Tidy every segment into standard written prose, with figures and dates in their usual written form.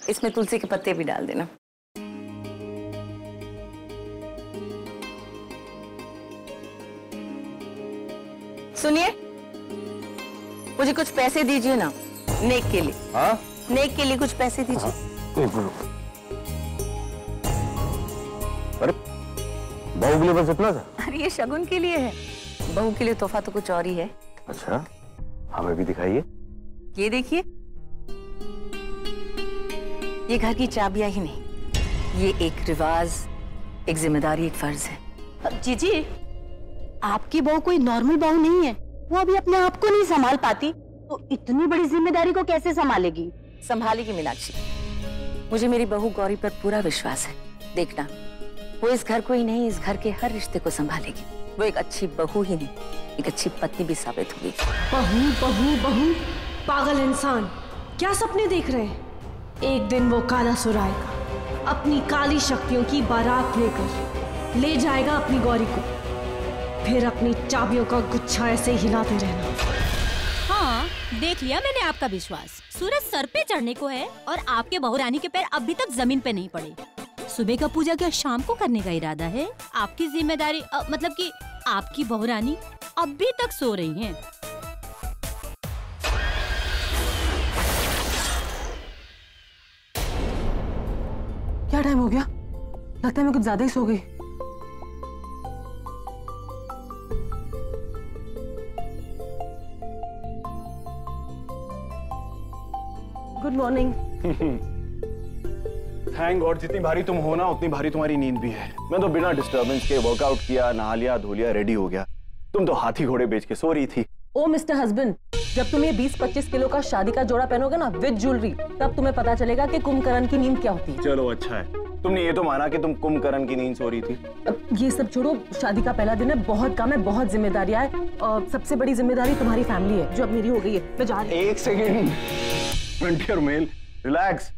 इसमें तुलसी के पत्ते भी डाल देना। सुनिए, मुझे कुछ पैसे दीजिए ना, नेक के लिए। हाँ? नेक के लिए कुछ पैसे दीजिए। एक मिनट। अरे बहू के लिए बस इतना था? अरे ये शगुन के लिए है, बहू के लिए तोहफा तो कुछ और ही है। अच्छा, हमें भी दिखाइए। ये देखिए, ये घर की चाबियां ही नहीं, ये एक रिवाज, एक जिम्मेदारी, एक फर्ज है। जीजी, आपकी बहू कोई नॉर्मल बहू नहीं है, वो अभी अपने आप को नहीं संभाल पाती, तो इतनी बड़ी जिम्मेदारी को कैसे संभालेगी? संभालेगी मीनाक्षी, मुझे मेरी बहू गौरी पर पूरा विश्वास है। देखना, वो इस घर को ही नहीं, इस घर के हर रिश्ते को संभालेगी। वो एक अच्छी बहू ही नहीं, एक अच्छी पत्नी भी साबित होगी। बहू बहू बहू, पागल इंसान, क्या सपने देख रहे हैं? एक दिन वो काला सुर आएगा, अपनी काली शक्तियों की बारात लेकर ले जाएगा अपनी गौरी को, फिर अपनी चाबियों का गुच्छा ऐसे हिलाते रहना। हाँ, देख लिया मैंने आपका विश्वास। सूरज सर पे चढ़ने को है और आपके बहुरानी के पैर अभी तक जमीन पे नहीं पड़े। सुबह का पूजा क्या शाम को करने का इरादा है? आपकी जिम्मेदारी मतलब कि आपकी बहुरानी अभी तक सो रही हैं। क्या टाइम हो गया? लगता है मैं कुछ ज्यादा ही सो गई। Good morning. थैंक गॉड, जितनी भारी तुम हो ना उतनी भारी तुम्हारी नींद भी है। मैं तो बिना डिस्टर्बेंस के वर्कआउट किया, नहा लिया, धो लिया, रेडी हो गया। तुम तो हाथी घोड़े बेच के सो रही थी। ओ मिस्टर हस्बैंड, जब तुम ये 20-25 किलो का शादी का जोड़ा पहनोगे ना विद ज्वेलरी, तब तुम्हें पता चलेगा कि कुंभकर्ण की नींद क्या होती है। चलो अच्छा है, तुमने ये तो माना कि तुम कुंभकर्ण की नींद सो रही थी। अब ये सब छोड़ो, शादी का पहला दिन है, बहुत काम है, बहुत जिम्मेदारियां है, और सबसे बड़ी जिम्मेदारी तुम्हारी फैमिली है जो अब मेरी हो गई है। मैं जा रही हूँ। एक सेकेंड, मेल, रिलैक्स।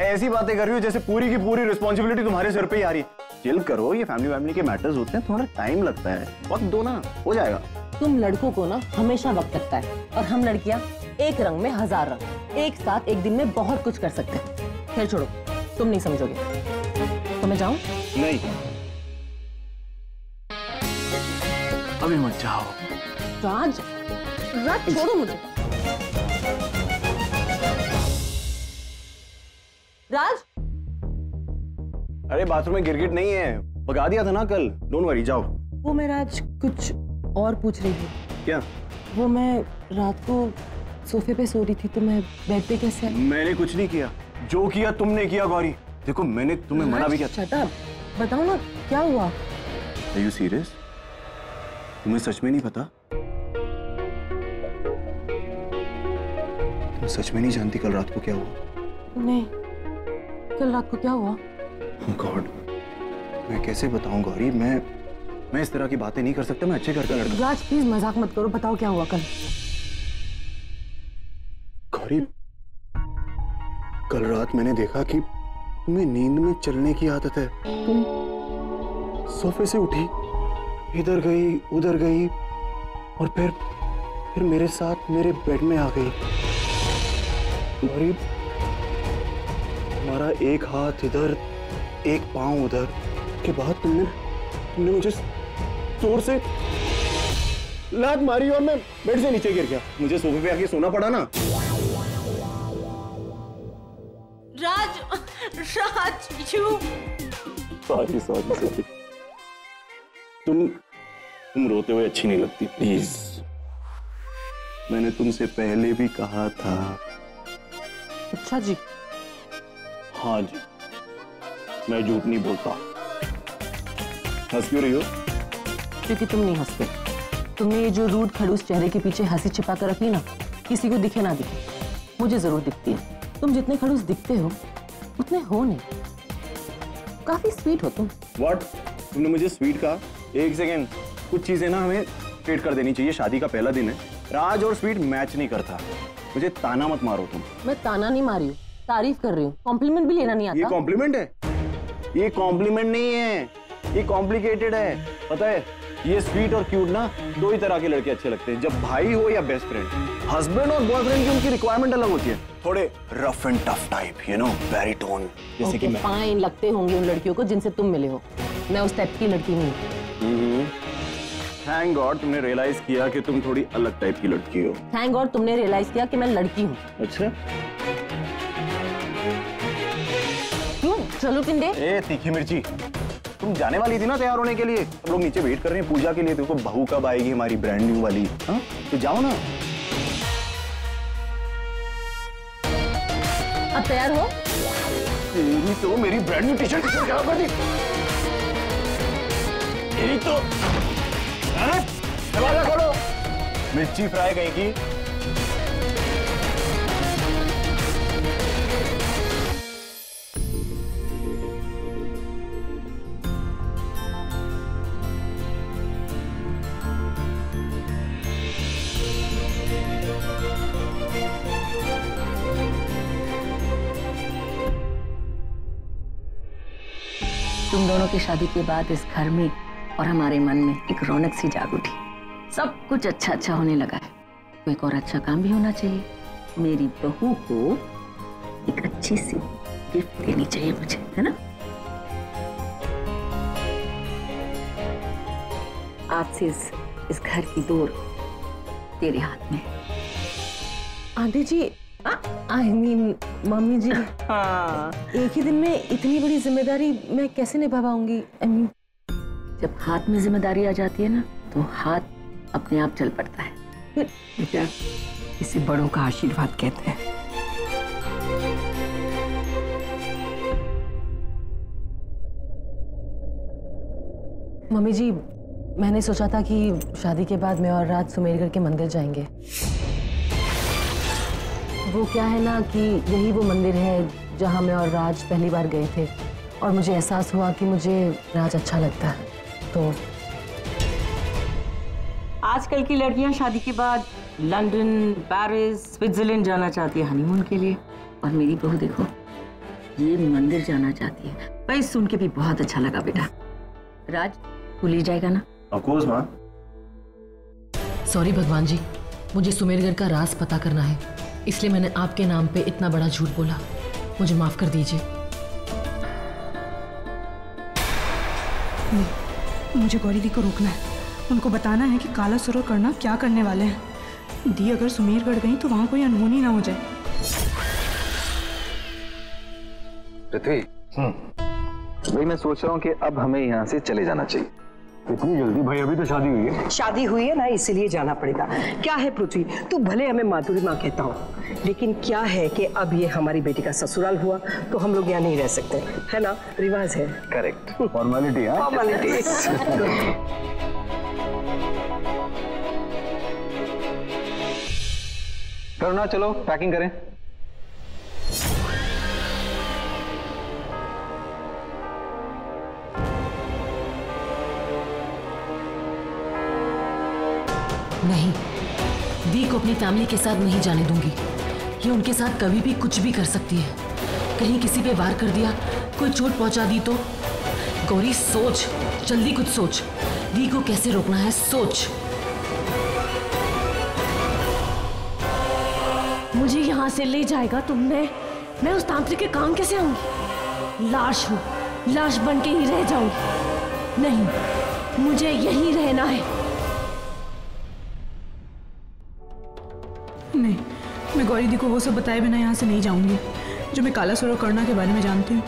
ऐसी बातें कर रही हो जैसे पूरी की पूरी रिस्पॉन्सिबिलिटी तुम्हारे सिर पे ही आ रही है। चिल करो, ये फैमिली के मैटर्स होते हैं, थोड़ा टाइम लगता है, वक्त दो ना, हो जाएगा। तुम लड़कों को ना हमेशा वक्त लगता है, और हम लड़कियां एक रंग में हजार रंग, एक साथ एक दिन में बहुत कुछ कर सकते हैं। खैर छोड़ो, तुम नहीं समझोगे तो मैं जाऊं? नहीं, अभी मत जाओ। राज, राज छोड़ो मुझे। राज, अरे बाथरूम में गिरगिट नहीं है, भगा दिया था ना कल। डोंट वरी, जाओ। वो मैं राज कुछ और पूछ रही थी। क्या? वो मैं रात को सोफे पे सो रही थी, तो मैं बेड पे कैसे आई? मैंने कुछ नहीं किया, जो किया तुमने किया गौरी। देखो मैंने तुम्हें मना भी किया। शट अप, बताओ ना क्या हुआ? Are you serious? तुम्हें सच में नहीं पता? तुम सच में नहीं जानती कल रात को क्या हुआ? नहीं, कल रात को क्या हुआ? गॉड, मैं कैसे बताऊं गौरी? मैं इस तरह की बातें नहीं कर सकता। मैं अच्छे घर का लड़का। राज प्लीज मजाक मत करो, बताओ क्या हुआ कल? गौरी, कल रात मैंने देखा कि तुम्हें नींद में चलने की आदत है। तुम सोफे से उठी, इधर गई, उधर गई, और फिर मेरे साथ मेरे बेड में आ गई। गौरी, तुम्हारा एक हाथ इधर, एक पांव उधर, के बाद तुमने मुझे जोर से लात मारी और मैं बेड से नीचे गिर गया। मुझे सोफे पे आके सोना पड़ा ना। राज, राज, यू। सॉरी। तुम रोते हुए अच्छी नहीं लगती, प्लीज। मैंने तुमसे पहले भी कहा था। अच्छा जी। हाँ जी, मैं झूठ नहीं बोलता। हंस क्यों रही हो? क्योंकि तुम नहीं हंसते। तुमने ये जो रूड खड़ूस चेहरे के पीछे हंसी छिपा कर रखी ना, किसी को दिखे ना दिखे, मुझे जरूर दिखती है। तुम जितने खड़ूस दिखते हो उतने हो नहीं। काफी स्वीट हो तुम। व्हाट? तुमने मुझे स्वीट कहा? एक सेकेंड, कुछ चीजें ना हमें स्ट्रेट कर देनी चाहिए। शादी का पहला दिन है, राज और स्वीट मैच नहीं करता। मुझे ताना मत मारो तुम। मैं ताना नहीं मारी हूँ, तारीफ कर रही हूँ। कॉम्प्लीमेंट भी लेना नहीं आता। ये कॉम्प्लीमेंट है? ये कॉम्प्लीमेंट नहीं है, ये कॉम्प्लिकेटेड है। पता है, ये स्वीट और क्यूट ना दो ही तरह के लड़के अच्छे लगते हैं, जब भाई हो या बेस्ट फ्रेंड। हस्बैंड और बॉयफ्रेंड की उनकी रिक्वायरमेंट अलग होती है, थोड़े rough and tough type, you know, baritone, जैसे कि मैं। फाइन लगते होंगे उन लड़कियों को जिनसे तुम मिले हो, मैं उस टाइप की लड़की नहीं हूँ। थैंक गॉड तुमने रियलाइज किया कि तुम थोड़ी अलग टाइप की लड़की हो। थैंक गॉड तुमने रियलाइज किया कि मैं लड़की हूँ। अच्छा, क्यों चलो पिंडे? ए तीखी मिर्ची, तुम जाने वाली थी ना तैयार होने के लिए, हम लोग नीचे वेट कर रहे हैं पूजा के लिए। देखो बहू कब आएगी हमारी ब्रांड न्यू वाली, हाँ तो जाओ ना। अब तैयार हो? तेरी तो मेरी ब्रांड न्यू टी-शर्ट खराब कर दी। तेरी तो दरवाजा खोलो, मिर्ची फ्राई कहीं की। तुम दोनों की शादी के बाद इस घर में और हमारे मन में एक रौनक सी जाग उठी। सब कुछ अच्छा अच्छा होने लगा है। तो एक और अच्छा काम भी होना चाहिए। मेरी बहू को एक अच्छी सी गिफ्ट देनी चाहिए मुझे, है ना? आज से इस घर की डोर तेरे हाथ में। Aunty ji, I mean mummy ji, हाँ। एक ही दिन में इतनी बड़ी जिम्मेदारी मैं कैसे निभा पाऊंगी? आई मीन जब हाथ में जिम्मेदारी आ जाती है ना, तो हाथ अपने आप चल पड़ता है। बेटा, इसे बड़ों का आशीर्वाद कहते हैं। मम्मी जी, मैंने सोचा था कि शादी के बाद मैं और राज सुमेरगढ़ के मंदिर जाएंगे। वो क्या है ना कि यही वो मंदिर है जहाँ मैं और राज पहली बार गए थे, और मुझे एहसास हुआ कि मुझे राज अच्छा लगता है। तो आजकल की लड़कियां शादी के बाद लंदन, पेरिस, स्विट्जरलैंड जाना चाहती है हनीमून के लिए, और मेरी बहू देखो ये मंदिर जाना चाहती है। भाई सुन के भी बहुत अच्छा लगा बेटा। राज तू ले जाएगा ना? ऑफ कोर्स माँ। सॉरी भगवान जी, मुझे सुमेरगढ़ का राज पता करना है, इसलिए मैंने आपके नाम पे इतना बड़ा झूठ बोला। मुझे माफ कर दीजिए। मुझे गौरी दी को रोकना है। उनको बताना है कि काला सरोवर करना क्या करने वाले हैं। दी अगर सुमेरगढ़ गई तो वहां कोई अनहोनी ना हो जाए। पृथ्वी, भाई मैं सोच रहा हूँ कि अब हमें यहाँ से चले जाना चाहिए। इतनी जल्दी? भाई अभी तो शादी हुई है। शादी हुई है ना, इसीलिए जाना पड़ेगा। क्या है पृथ्वी, तू भले हमें माधुरी माँ कहता हो, लेकिन क्या है कि अब ये हमारी बेटी का ससुराल हुआ तो हम लोग यहाँ नहीं रह सकते, है ना? रिवाज है। करेक्ट, फॉर्मेलिटी है। फॉर्मेलिटी। करुणा चलो पैकिंग करें। नहीं, दी को अपनी फैमिली के साथ नहीं जाने दूंगी। ये उनके साथ कभी भी कुछ भी कर सकती है। कहीं किसी पे वार कर दिया, कोई चोट पहुंचा दी तो। गौरी सोच, जल्दी कुछ सोच। दी को कैसे रोकना है, सोच। मुझे यहाँ से ले जाएगा तुमने? मैं उस तांत्रिक के काम कैसे आऊंगी? लाश हूँ, लाश बन के ही रह जाऊंगी। नहीं, मुझे यहीं रहना है। नहीं, मैं गौरी दी को वो सब बताए बिना यहाँ से नहीं जाऊंगी जो मैं काला सरोवर करना के बारे में जानती हूँ।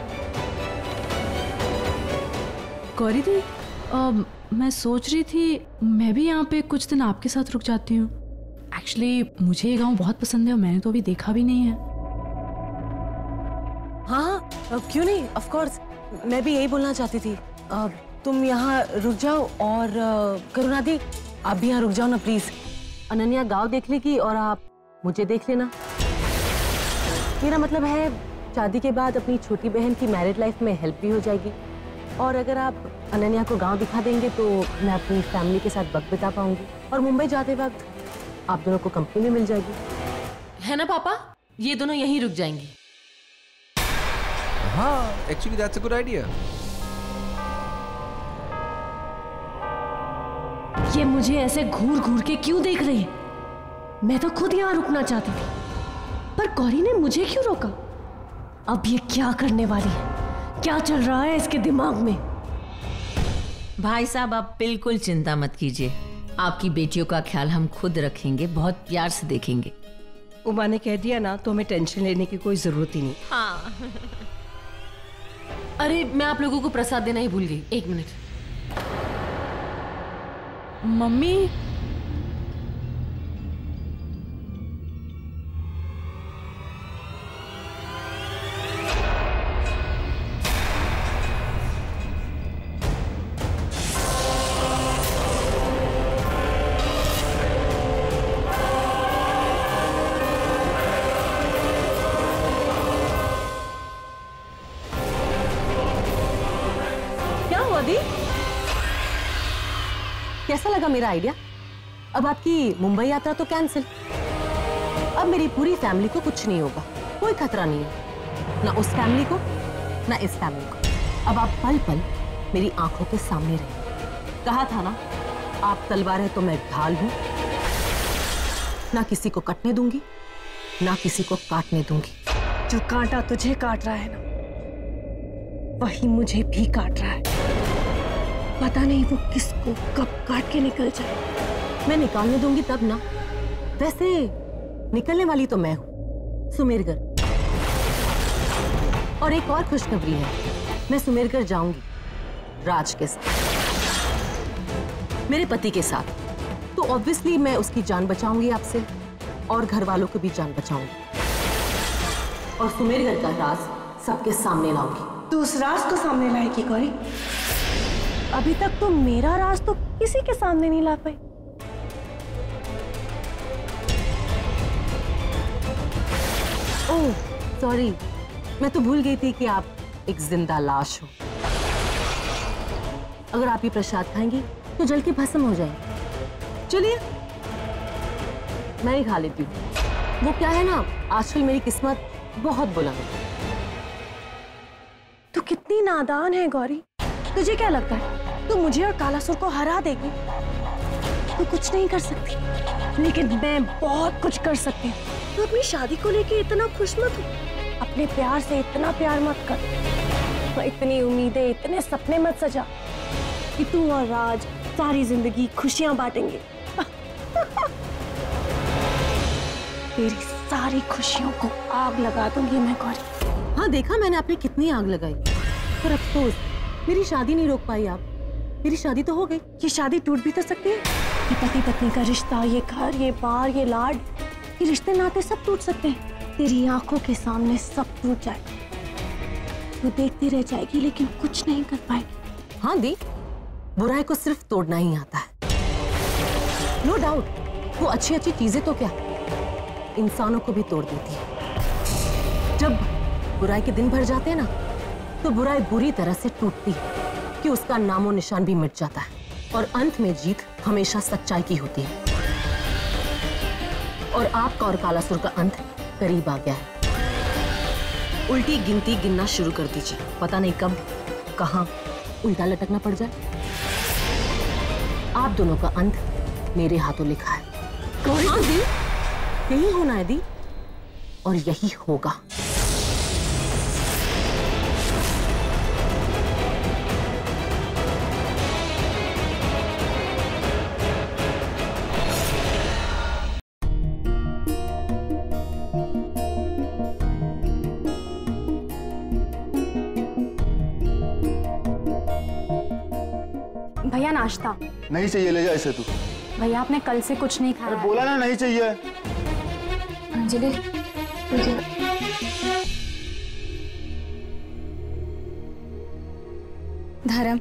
गौरी दी, मैं सोच रही थी मैं भी यहाँ पे कुछ दिन आपके साथ रुक जाती हूँ। एक्चुअली मुझे ये गांव बहुत पसंद है और मैंने तो अभी देखा भी नहीं है। हाँ, क्यों नहीं, ऑफ कोर्स। मैं भी यही बोलना चाहती थी। तुम यहाँ रुक जाओ, और करुणा दी आप भी यहाँ रुक जाओ ना प्लीज। अनन्या गांव देख लेगी और आप मुझे देख लेना। मेरा मतलब है शादी के बाद अपनी छोटी बहन की मैरिड लाइफ में हेल्प भी हो जाएगी, और अगर आप अनन्या को गांव दिखा देंगे तो मैं अपनी फैमिली के साथ वक्त बिता पाऊंगी, और मुंबई जाते वक्त आप दोनों को कंपनी में मिल जाएगी, है ना पापा? ये दोनों यहीं रुक जाएंगी। हाँ, actually that's a good idea. ये मुझे ऐसे घूर घूर के क्यों देख रही है? मैं तो खुद यहाँ रुकना चाहती थी, पर गौरी ने मुझे क्यों रोका? अब ये क्या करने वाली है? क्या चल रहा है इसके दिमाग में? भाई साहब, आप बिल्कुल चिंता मत कीजिए, आपकी बेटियों का ख्याल हम खुद रखेंगे, बहुत प्यार से देखेंगे। उमा ने कह दिया ना, तो हमें टेंशन लेने की कोई जरूरत ही नहीं। हाँ। अरे मैं आप लोगों को प्रसाद देना ही भूल गई, 1 मिनट। मम्मी, कैसा लगा मेरा आइडिया? अब आपकी मुंबई यात्रा तो कैंसिल। अब मेरी पूरी फैमिली को कुछ नहीं होगा, कोई खतरा नहीं है, ना उस फैमिली को ना इस फैमिली को। अब आप पल पल मेरी आंखों के सामने रहे। कहा था ना, आप तलवार है तो मैं ढाल हूं, ना किसी को कटने दूंगी ना किसी को काटने दूंगी। जो कांटा तुझे काट रहा है ना, वही मुझे भी काट रहा है। पता नहीं वो किसको कब काट के निकल जाए। मैं निकालने दूंगी तब ना। वैसे निकलने वाली तो मैं हूं, सुमेरगढ़। और एक और खुशखबरी है, मैं सुमेरगढ़ जाऊंगी राज के साथ, मेरे पति के साथ। तो ऑब्वियसली मैं उसकी जान बचाऊंगी आपसे, और घर वालों को भी जान बचाऊंगी, और सुमेरगढ़ का राज सबके सामने लाऊंगी। तू उस राज को सामने लाएगी गौरी? अभी तक तो मेरा राज तो किसी के सामने नहीं ला पाई। ओह सॉरी, मैं तो भूल गई थी कि आप एक जिंदा लाश हो। अगर आप ये प्रसाद खाएंगी तो जल के भस्म हो जाएंगे। चलिए मैं ही खा लेती हूँ। वो क्या है ना, आजकल मेरी किस्मत बहुत बुलंद है। तू कितनी नादान है गौरी। तुझे क्या लगता है तू मुझे और कालासुर को हरा देगी? तू कुछ नहीं कर सकती, लेकिन मैं बहुत कुछ कर सकती हूँ। तू अपनी शादी को लेके इतना खुश मत हो। अपने प्यार से इतना प्यार मत कर, इतनी उम्मीदें, इतने सपने मत सजा कि तू और राज सारी जिंदगी खुशियां बांटेंगे। तेरी सारी खुशियों को आग लगा दूंगी मैं गौरी। हाँ देखा मैंने आपने कितनी आग लगाई, पर अफसोस मेरी शादी नहीं रोक पाई आप। मेरी शादी तो हो गई। ये शादी टूट भी तो सकती है। ये पति पत्नी का रिश्ता, ये घर, ये बार, ये लाड, ये रिश्ते नाते सब टूट सकते हैं। तेरी आंखों के सामने सब टूट जाएगा। तू देखती रह जाएगी लेकिन कुछ नहीं कर पाएगी। हाँ दी, बुराई को सिर्फ तोड़ना ही आता है। नो डाउट, वो अच्छी अच्छी चीजें तो क्या इंसानों को भी तोड़ देती है। जब बुराई के दिन भर जाते हैं ना, तो बुराई बुरी तरह से टूटती है कि उसका नामो निशान भी मिट जाता है, और अंत में जीत हमेशा सच्चाई की होती है। और आपका और कालासुर का अंत करीब आ गया है। उल्टी गिनती गिनना शुरू कर दीजिए, पता नहीं कब कहां उल्टा लटकना पड़ जाए। आप दोनों का अंत मेरे हाथों लिखा है। हाँ दी, यही होना है दी, और यही होगा। भैया नाश्ता। नहीं चाहिए, ले जा इसे तू। भैया आपने कल से कुछ नहीं खाया। अरे बोला ना नहीं चाहिए। अंजलि, धर्म,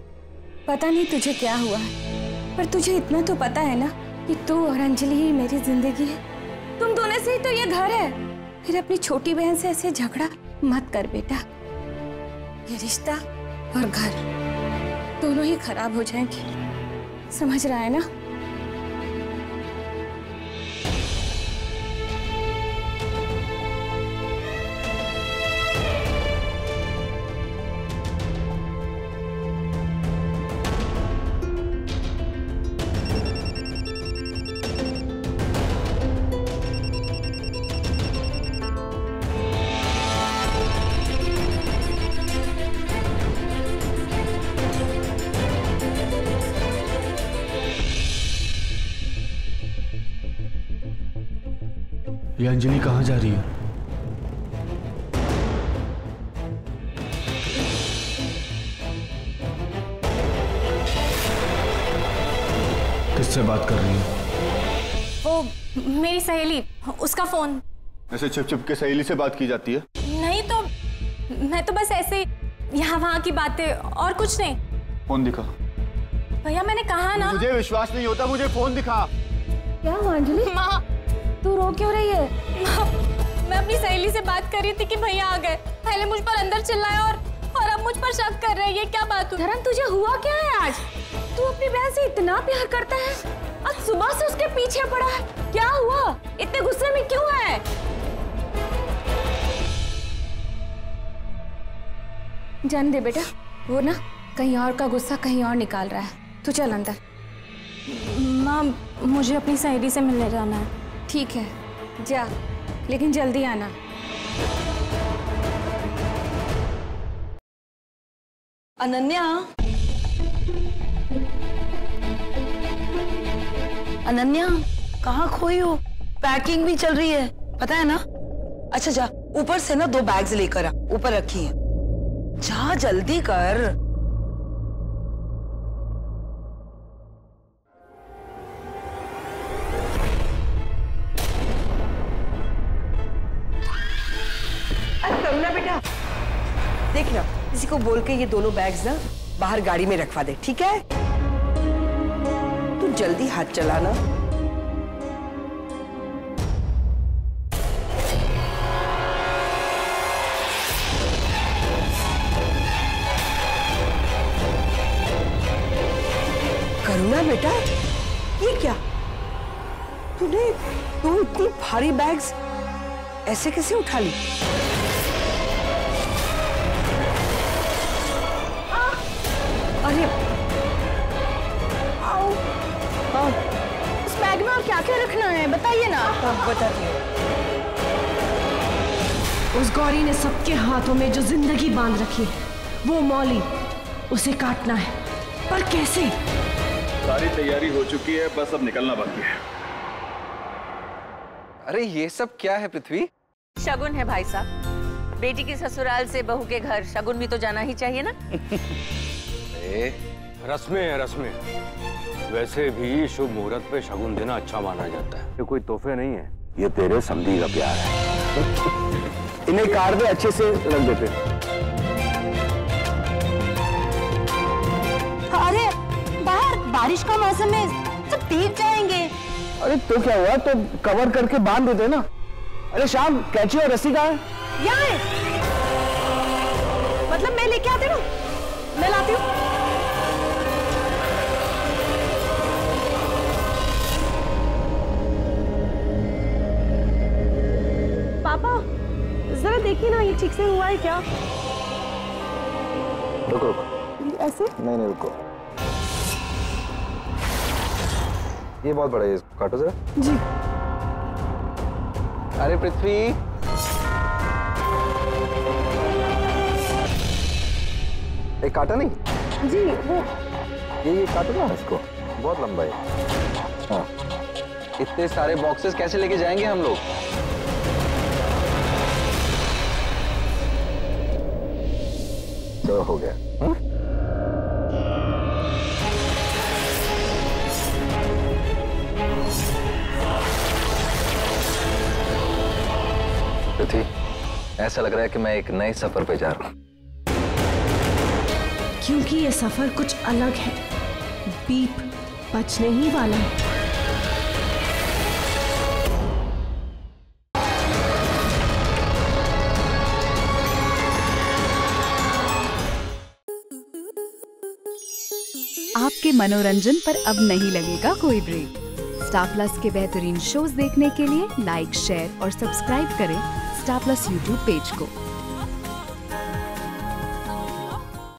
पता नहीं तुझे क्या हुआ है, पर तुझे इतना तो पता है ना कि तू और अंजलि ही मेरी जिंदगी है। तुम दोनों से ही तो ये घर है। फिर अपनी छोटी बहन से ऐसे झगड़ा मत कर बेटा। ये रिश्ता और घर दोनों ही खराब हो जाएंगे, समझ रहा है ना? ये अंजलि कहाँ जा रही है? किससे बात कर रही है? वो मेरी सहेली, उसका फोन। ऐसे छिप छिप के सहेली से बात की जाती है? नहीं तो मैं तो बस ऐसे यहाँ वहाँ की बातें और कुछ नहीं। फोन दिखा। भैया मैंने कहा ना। मुझे विश्वास नहीं होता, मुझे फोन दिखा। क्या हुआ अंजलि? माँ तू रो क्यों रही है? माँ मैं अपनी सहेली से बात कर रही थी कि भैया आ गए, पहले मुझ पर अंदर चिल्लाया और अब मुझ पर शक कर रहे हैं। ये क्या बात हुई? धर्म तुझे हुआ क्या है आज? तू अपनी बहन से इतना प्यार करता है, आज सुबह से उसके पीछे पड़ा है। क्या हुआ? इतने गुस्से में क्यों है? जान दे बेटा, वो ना कहीं और का गुस्सा कहीं और निकाल रहा है। तू चल अंदर। माँ मुझे अपनी सहेली से मिलने जाना है। ठीक है जा, लेकिन जल्दी आना। अनन्या, अनन्या कहाँ खोई हो? पैकिंग भी चल रही है, पता है ना? अच्छा जा, ऊपर से ना 2 बैग्स लेकर आ, ऊपर रखी है। जा जल्दी कर। अरे करुणा बेटा, देख ना, किसी को बोल के ये दोनों बैग्स ना बाहर गाड़ी में रखवा दे, ठीक है? तू जल्दी हाथ चलाना। करुणा बेटा, ये क्या? तूने दो इतनी भारी बैग्स ऐसे कैसे उठा ली? अरे आओ, उस बैग में और क्या क्या रखना है बताइए ना। बताती हूँ। उस गौरी ने सबके हाथों में जो जिंदगी बांध रखी है, वो मौली, उसे काटना है, पर कैसे? सारी तैयारी हो चुकी है, बस अब निकलना बाकी है। अरे ये सब क्या है पृथ्वी? शगुन है भाई साहब, बेटी की ससुराल से बहू के घर शगुन भी तो जाना ही चाहिए ना। रस्में है रस्में। वैसे भी शुभ मुहूर्त पे शगुन देना अच्छा माना जाता है। ये कोई तोहफे नहीं है, ये तेरे समधी का प्यार है। इन्हें कार में अच्छे से रख देते। अरे बाहर बारिश का मौसम है, सब भीग जाएंगे। अरे तो क्या हुआ, तो कवर करके बांध देते ना। अरे शाम, कैंची और रस्सी कहाँ है? यहाँ है। मतलब मैं लेके आती हूँ, मैं लाती हूँ। पापा जरा देखिए ना, ये ठीक से हुआ है क्या? रुको रुको। ऐसे? नहीं रुको, ये बहुत बड़ा है, इसको काटो जरा। जी। अरे पृथ्वी, एक काटा नहीं? जी वो ये काटो ना इसको, बहुत लंबा है। हाँ, इतने सारे बॉक्सेस कैसे लेके जाएंगे हम लोग? तो हो गया। पृथ्वी, ऐसा लग रहा है कि मैं एक नए सफर पे जा रहा हूँ। क्योंकि ये सफर कुछ अलग है, बीप बचने ही वाला है। आपके मनोरंजन पर अब नहीं लगेगा कोई ब्रेक। स्टार प्लस के बेहतरीन शोज देखने के लिए लाइक, शेयर और सब्सक्राइब करें स्टार प्लस यूट्यूब पेज को।